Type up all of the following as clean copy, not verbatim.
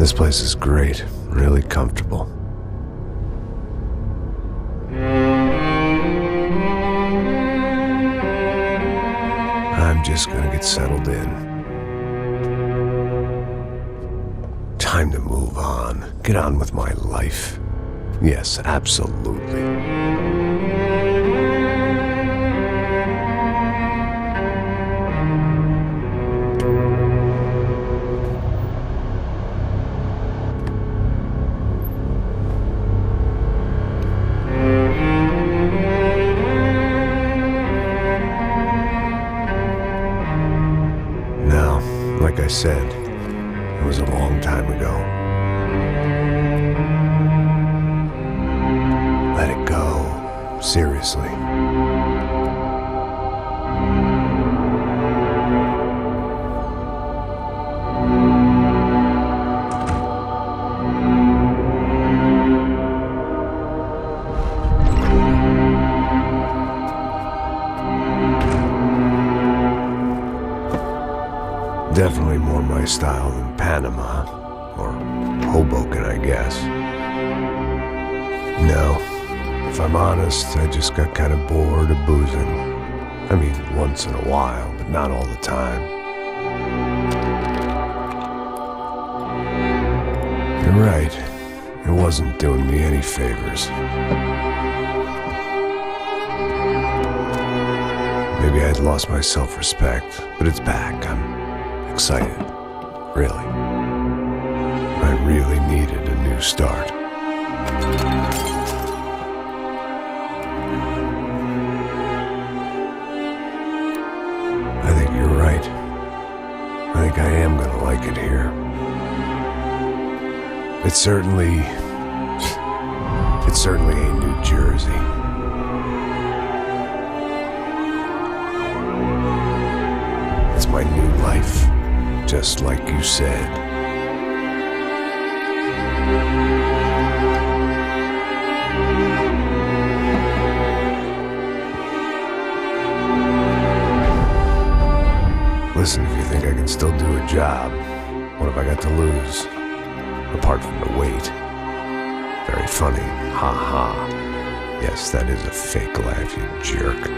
This place is great, really comfortable. I'm just gonna get settled in. Time to move on. Get on with my life. Yes, absolutely. Now, like I said, it was a long time ago. Let it go. Seriously. Definitely more my style than Panama, or Hoboken, I guess. No, if I'm honest, I just got kind of bored of boozing. I mean, once in a while, but not all the time. You're right, it wasn't doing me any favors. Maybe I'd lost my self-respect, but it's back. I'm excited, really. I really needed a new start. I think you're right. I think I am gonna like it here. It's certainly ain't New Jersey. It's my new life. Just like you said. Listen, if you think I can still do a job, what have I got to lose? Apart from the weight. Very funny. Ha ha. Yes, that is a fake laugh, you jerk.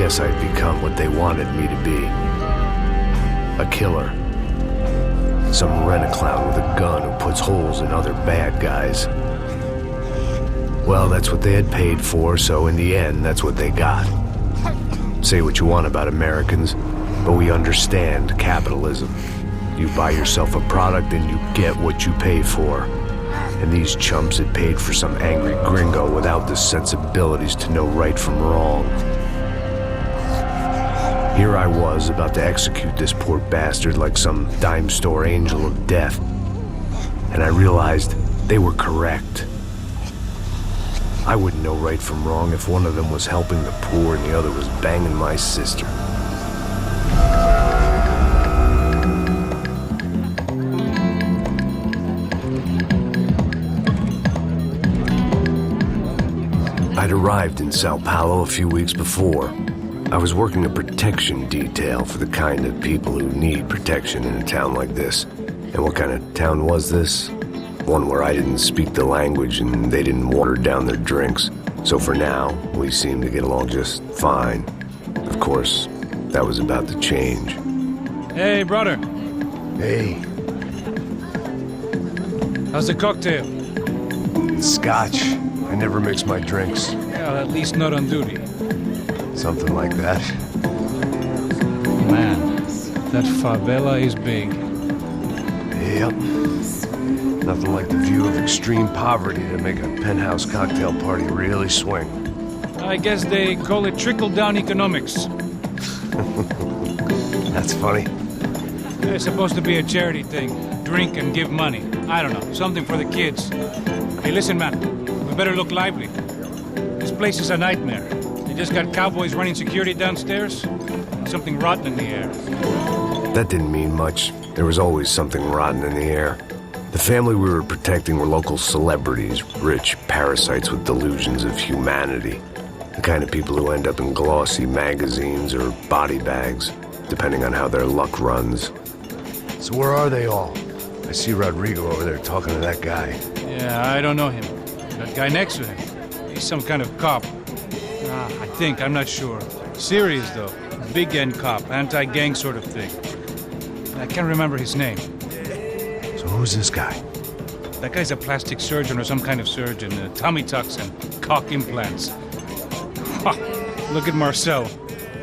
guess I'd become what they wanted me to be. A killer. Some rent-a-clown with a gun who puts holes in other bad guys. Well, that's what they had paid for, so in the end, that's what they got. Say what you want about Americans, but we understand capitalism. You buy yourself a product and you get what you pay for. And these chumps had paid for some angry gringo without the sensibilities to know right from wrong. Here I was, about to execute this poor bastard like some dime store angel of death. And I realized they were correct. I wouldn't know right from wrong if one of them was helping the poor and the other was banging my sister. I'd arrived in Sao Paulo a few weeks before. I was working a protection detail for the kind of people who need protection in a town like this. And what kind of town was this? One where I didn't speak the language and they didn't water down their drinks. So for now, we seemed to get along just fine. Of course, that was about to change. Hey, brother. Hey. How's the cocktail? It's scotch. I never mix my drinks. Well, at least not on duty. Something like that. Man, that favela is big. Yep. Nothing like the view of extreme poverty to make a penthouse cocktail party really swing. I guess they call it trickle-down economics. That's funny. It's supposed to be a charity thing. Drink and give money. I don't know, something for the kids. Hey, listen, man. We better look lively. This place is a nightmare. They just got cowboys running security downstairs. Something rotten in the air. That didn't mean much. There was always something rotten in the air. The family we were protecting were local celebrities, rich parasites with delusions of humanity. The kind of people who end up in glossy magazines or body bags, depending on how their luck runs. So where are they all? I see Rodrigo over there talking to that guy. Yeah, I don't know him. That guy next to him. He's some kind of cop. I think, I'm not sure. Serious, though. Big end cop, anti-gang sort of thing. I can't remember his name. So who's this guy? That guy's a plastic surgeon or some kind of surgeon. Tummy tucks and cock implants. Look at Marcel.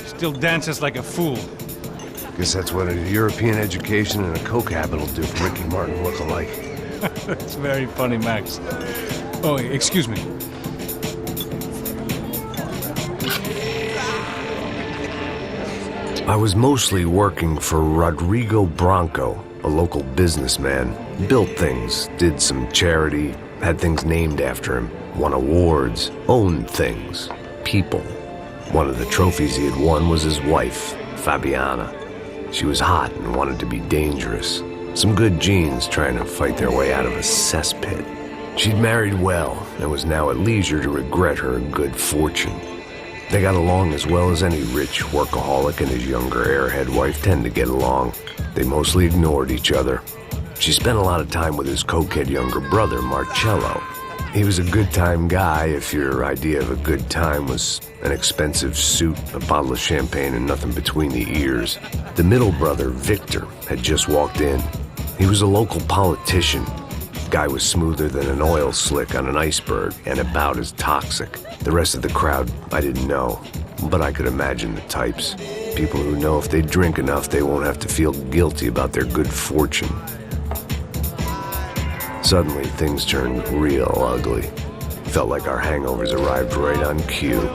Still dances like a fool. Guess that's what a European education and a coke habit will do for Ricky Martin look alike. That's very funny, Max. Oh, excuse me. I was mostly working for Rodrigo Branco, a local businessman. Built things, did some charity, had things named after him, won awards, owned things, people. One of the trophies he had won was his wife, Fabiana. She was hot and wanted to be dangerous. Some good genes trying to fight their way out of a cesspit. She'd married well and was now at leisure to regret her good fortune. They got along as well as any rich workaholic and his younger airhead wife tend to get along. They mostly ignored each other. She spent a lot of time with his cokehead younger brother, Marcello. He was a good-time guy if your idea of a good time was an expensive suit, a bottle of champagne, and nothing between the ears. The middle brother, Victor, had just walked in. He was a local politician. Guy was smoother than an oil slick on an iceberg and about as toxic. The rest of the crowd, I didn't know, but I could imagine the types. People who know if they drink enough, they won't have to feel guilty about their good fortune. Suddenly, things turned real ugly. Felt like our hangovers arrived right on cue.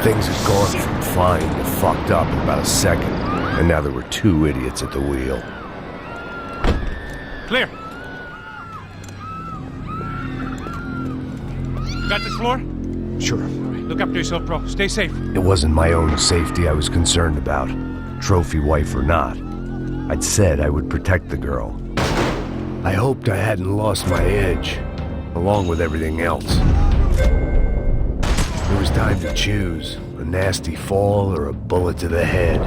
Things had gone from fine to fucked up in about a second, and now there were two idiots at the wheel. Clear. Got this floor? Sure. Look after yourself, bro. Stay safe. It wasn't my own safety I was concerned about, trophy wife or not. I'd said I would protect the girl. I hoped I hadn't lost my edge, along with everything else. It was time to choose, a nasty fall or a bullet to the head.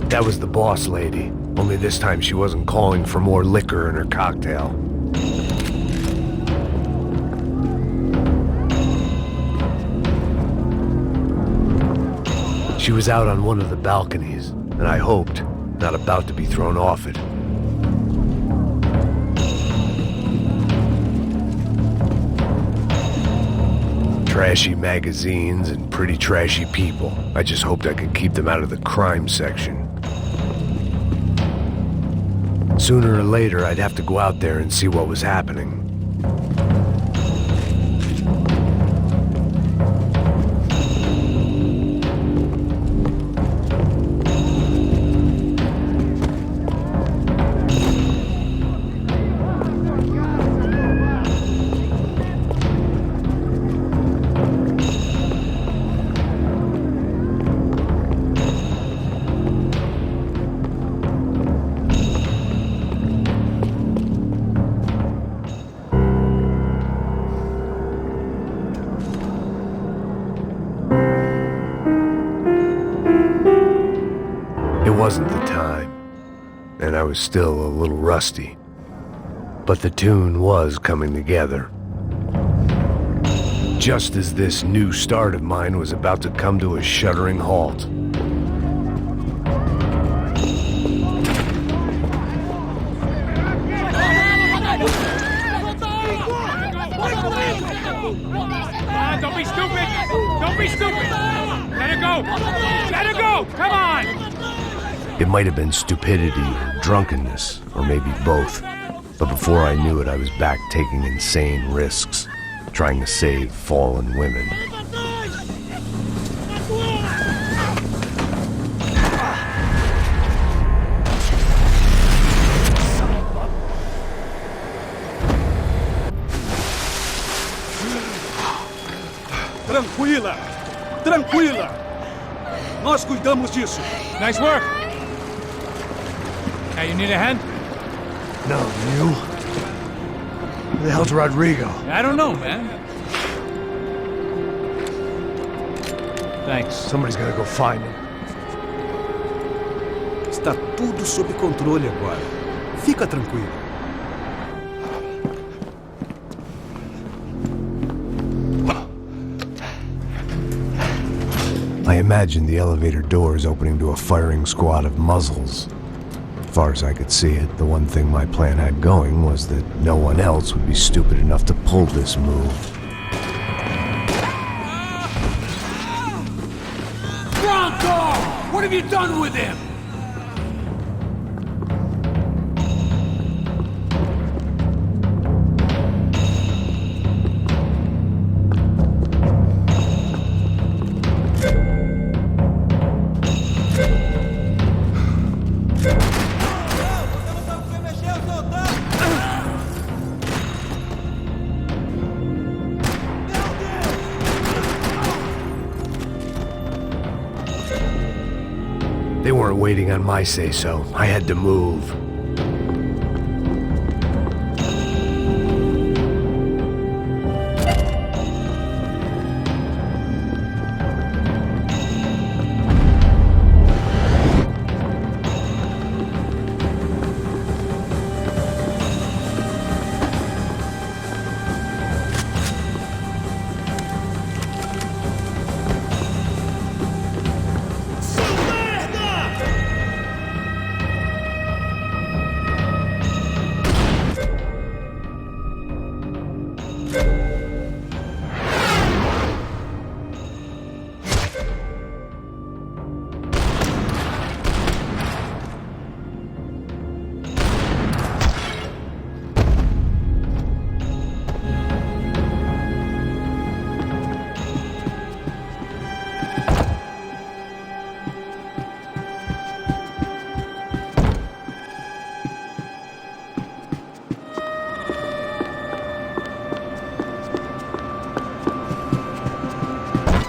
That was the boss lady, only this time she wasn't calling for more liquor in her cocktail. She was out on one of the balconies, and I hoped, not about to be thrown off it. Trashy magazines and pretty trashy people. I just hoped I could keep them out of the crime section. Sooner or later, I'd have to go out there and see what was happening. It wasn't the time, and I was still a little rusty, but the tune was coming together. Just as this new start of mine was about to come to a shuddering halt. Don't be stupid! Don't be stupid! Let it go! Let it go! Come on! It might have been stupidity or drunkenness, or maybe both. But before I knew it, I was back taking insane risks, trying to save fallen women. Tranquila! Tranquila! Nós cuidamos disso. Nice work! Hey, you need a hand? No, you? Who the hell's Rodrigo? I don't know, man. Thanks. Somebody's gotta go find him. Está tudo sob controle agora. Fica tranquilo. I imagined the elevator doors opening to a firing squad of muzzles. As far as I could see it, the one thing my plan had going was that no one else would be stupid enough to pull this move. Bronco! What have you done with him? They weren't waiting on my say-so. I had to move.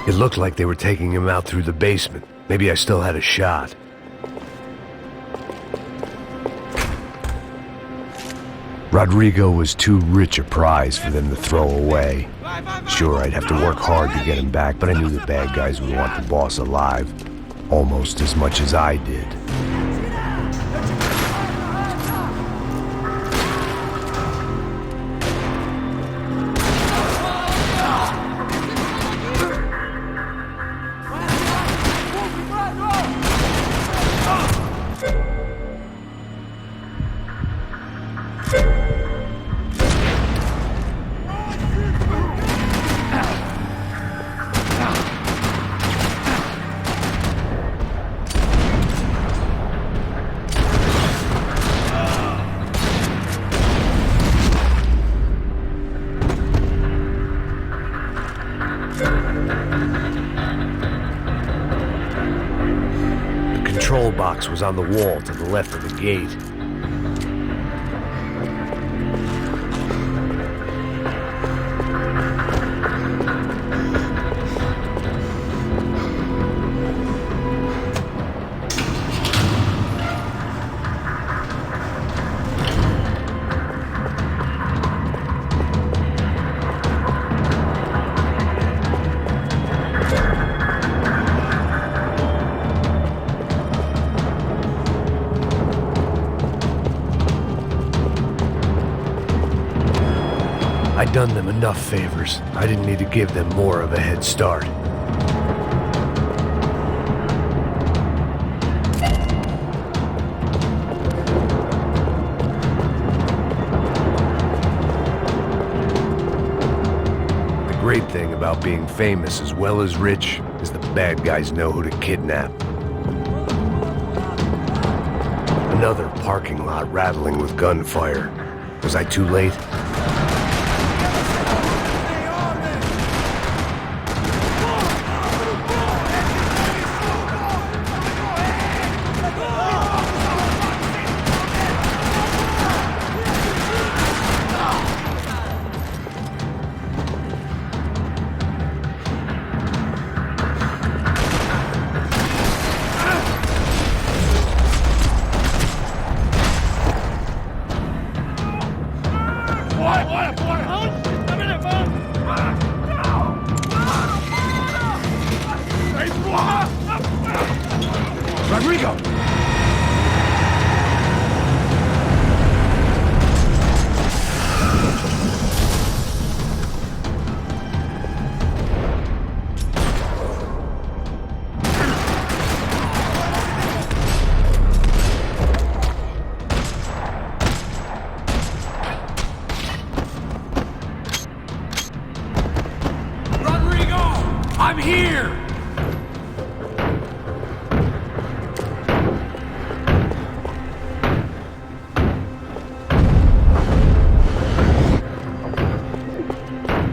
It looked like they were taking him out through the basement. Maybe I still had a shot. Rodrigo was too rich a prize for them to throw away. Sure, I'd have to work hard to get him back, but I knew the bad guys would want the boss alive almost as much as I did. The control box was on the wall to the left of the gate. I'd done them enough favors. I didn't need to give them more of a head start. The great thing about being famous as well as rich is the bad guys know who to kidnap. Another parking lot rattling with gunfire. Was I too late? Rodrigo! Rodrigo! I'm here!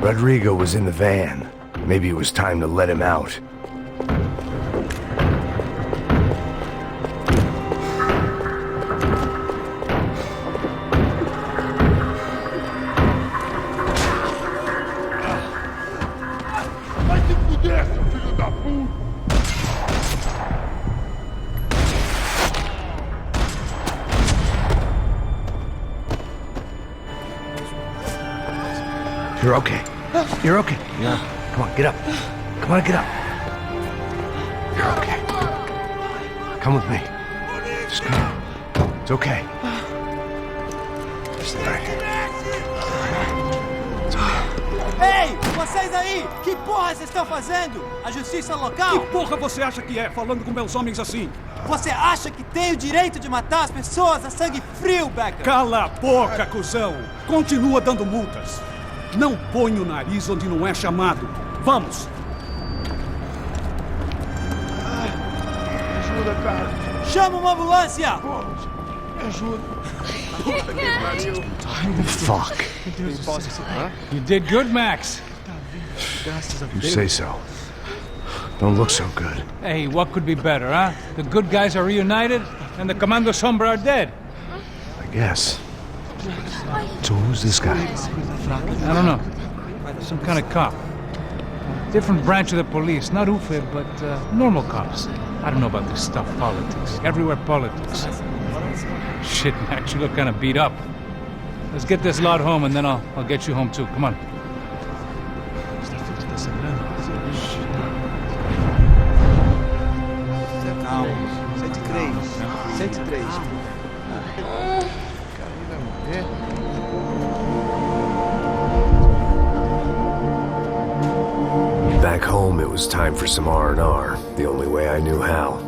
Rodrigo was in the van. Maybe it was time to let him out. Vai se fuder, seu filho da puta! You're okay. You're okay. Yeah. Come on, get up. Come on, get up. You're okay. Come with me. Just come on. It's okay. Just all right. It's okay. Ei, vocês aí! Que porra vocês estão fazendo? A justiça local? Que porra você acha que é, falando com meus homens assim? Você acha que tem o direito de matar as pessoas a sangue frio, Becker? Cala a boca, cuzão! Continua dando multas. Não põe o nariz onde não é chamado. Vamos! Ajuda, cara! Chama uma ambulância! Vamos! Me ajuda! Puta que pariu! Fuck. You did good, Max. You say so. Don't look so good. Hey, what could be better, huh? The good guys are reunited, and the Commando Sombra are dead. I guess. So who's this guy? I don't know. Some kind of cop. Different branch of the police. Not UFE, but normal cops. I don't know about this stuff, politics. Everywhere politics. Shit, Max, you look kind of beat up. Let's get this lot home, and then I'll get you home too. Come on. Calma. 103. 103. Back home, it was time for some R&R, the only way I knew how.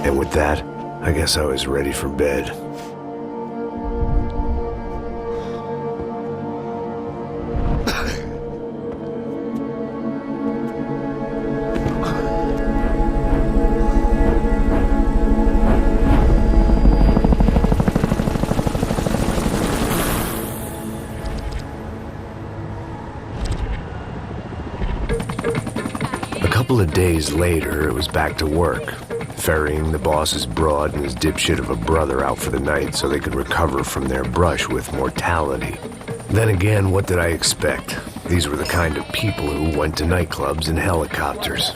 And with that, I guess I was ready for bed. A couple of days later, it was back to work. Ferrying the boss's broad and his dipshit of a brother out for the night so they could recover from their brush with mortality. Then again, what did I expect? These were the kind of people who went to nightclubs in helicopters.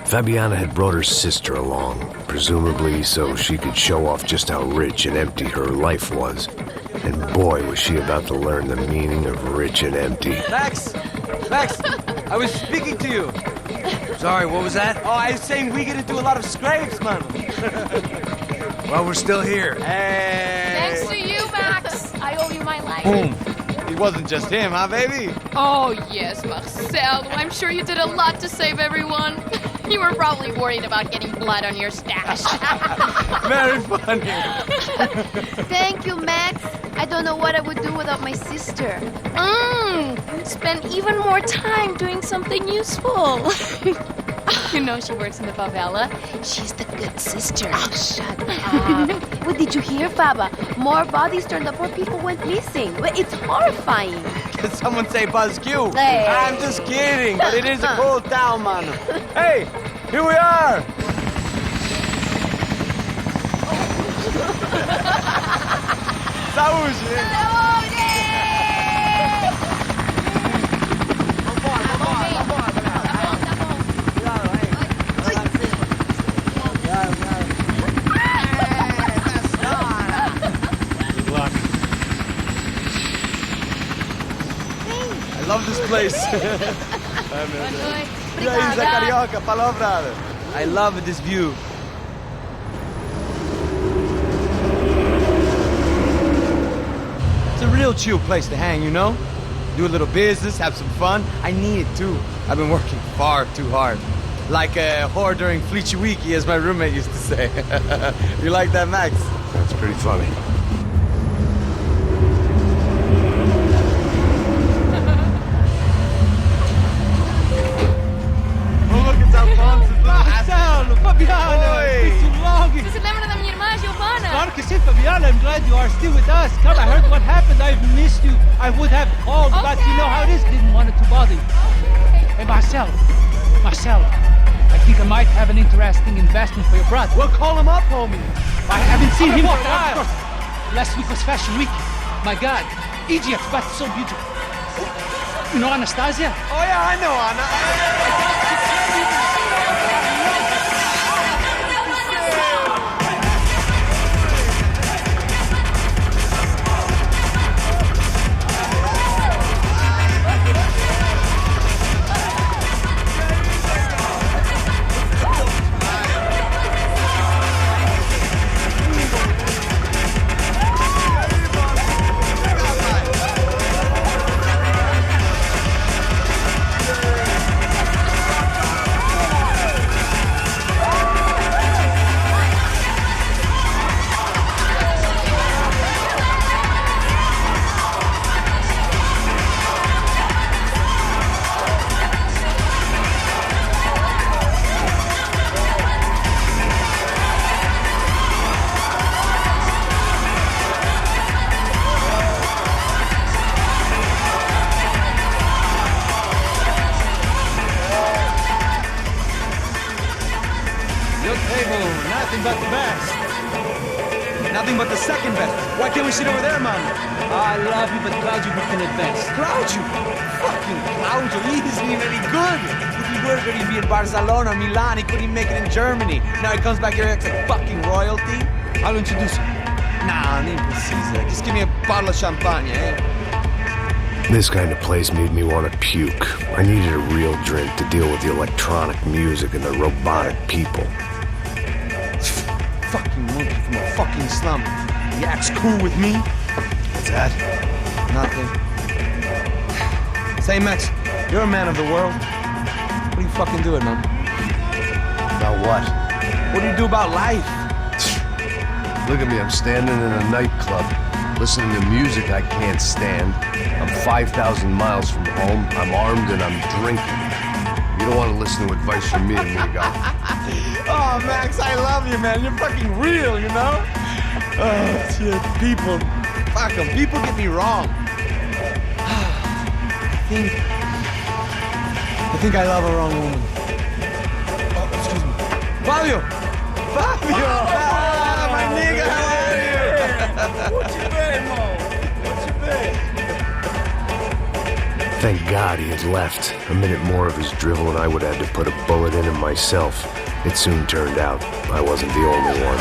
Fabiana had brought her sister along, presumably so she could show off just how rich and empty her life was. And boy, was she about to learn the meaning of rich and empty. Max! Max! I was speaking to you! Sorry, what was that? Oh, I was saying we gotta do a lot of scrapes, man. Well, we're still here. Hey! Thanks to you, Max. I owe you my life. Boom! It wasn't just him, huh, baby? Oh, yes, Marcel. I'm sure you did a lot to save everyone. You were probably worried about getting blood on your stash. Very funny. Thank you, Max. I don't know what I would do without my sister. Spend even more time doing something useful. You know she works in the favela. She's the good sister. Oh, shut up. What did you hear, Faba? More bodies turned up, more people went missing. It's horrifying. Did someone say Buzz Q? Hey. I'm just kidding, but it is a cool town, man. Hey, here we are. Saúde! I love this place. E aí, Zé Carioca, palavra. I love this view. It's a real chill place to hang, you know? Do a little business, have some fun. I need it too. I've been working far too hard. Like a whore during Fleechy Weeky, as my roommate used to say. You like that, Max? That's pretty funny. Marcelo, Fabiana, it's been too long. Você se lembra da minha irmã, Giovanna? Claro que sim, Fabiana. I'm glad you are still with us. Come, I heard what happened. I've missed you. I would have called, but you know how it is. Didn't want it to bother you. Hey, Marcelo, I think I might have an interesting investment for your brother. Well, call him up, homie. I haven't seen him for a while. Last week was Fashion Week. My God, Egypt, but so beautiful. You know Anastasia? Oh, yeah, I know Anna. Your table, nothing but the best. Nothing but the second best. Why can't we sit over there, man? I love you, but Claudio booking advance. Claudio? Fucking Claudio, he isn't even any good. If he were good, he'd be in Barcelona, Milan, he couldn't make it in Germany. Now he comes back here and acts like fucking royalty. I'll introduce you. Nah, nem precisa. Just give me a bottle of champagne, eh? This kind of place made me want to puke. I needed a real drink to deal with the electronic music and the robotic people. Fucking monkey from a fucking slum. He acts cool with me. What's that? Nothing. Say, Max, you're a man of the world. What do you fucking do it, man? About what? What do you do about life? Look at me, I'm standing in a nightclub, listening to music I can't stand. I'm 5,000 miles from home, I'm armed and I'm drinking. You don't want to listen to advice from me, amigo. Oh, Max, I love you, man. You're fucking real, you know? Oh, shit, people. Fuck them. People get me wrong. I think I love a wrong woman. Oh, excuse me. Fabio! Fabio! Ah, my nigga, how are you? What you been, Mo? What you been? Thank God he had left. A minute more of his drivel and I would have had to put a bullet in him myself. It soon turned out I wasn't the only one.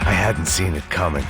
I hadn't seen it coming.